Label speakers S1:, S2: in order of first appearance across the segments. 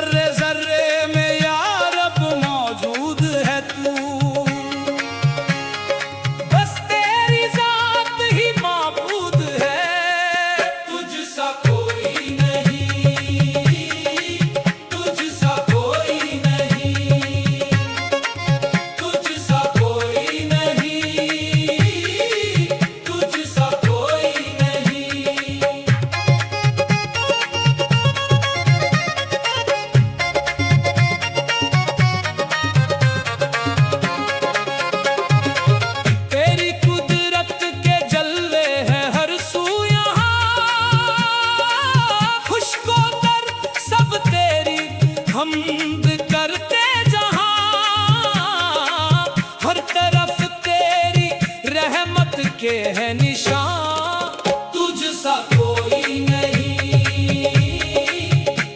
S1: जर्रे जर्रे में या रब मौजूद है तू। बस तेरी जात ही माबूद है। तुझसा कोई नहीं, तुझसा कोई नहीं, तुझसा कोई नहीं, तुझसा कोई नहीं। तेरी कुदरत के जलवे हैं हर सू यहाँ, खुशको तर सब तेरी हमद करते जहाँ। हर तरफ तेरी रहमत के है निशान। तुझसा कोई नहीं,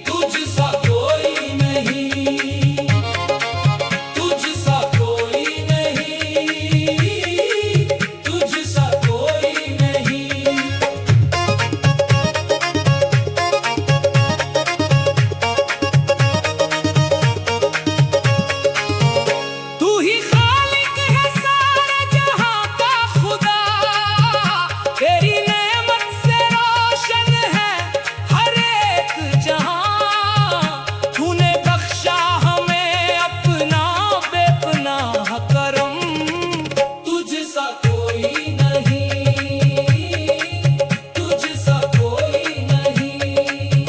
S1: तुझसा कोई नहीं, तुझसा कोई नहीं, तुझसा कोई नहीं। तू ही खालिक है सारे जहां का खुदा। तेरी नेमत से रोशन है हर एक जहां। तूने बख्शा हमें अपना बेपनाह करम। तुझसा कोई नहीं, तुझसा कोई नहीं।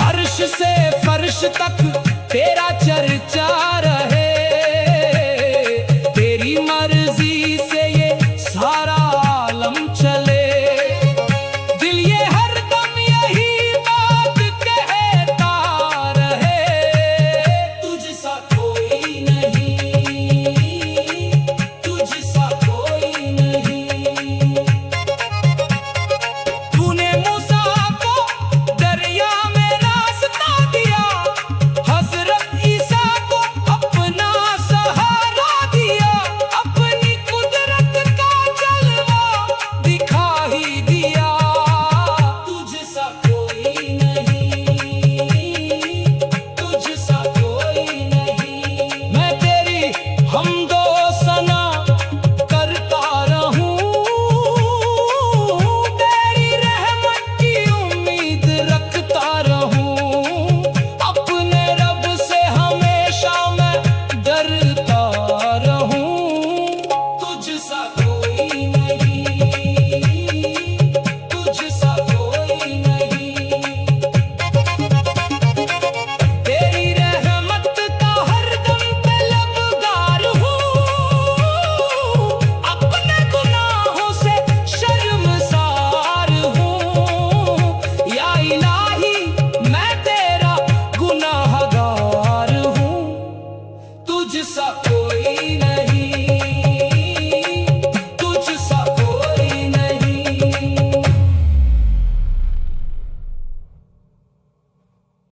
S1: अर्श से फर्श तक तेरा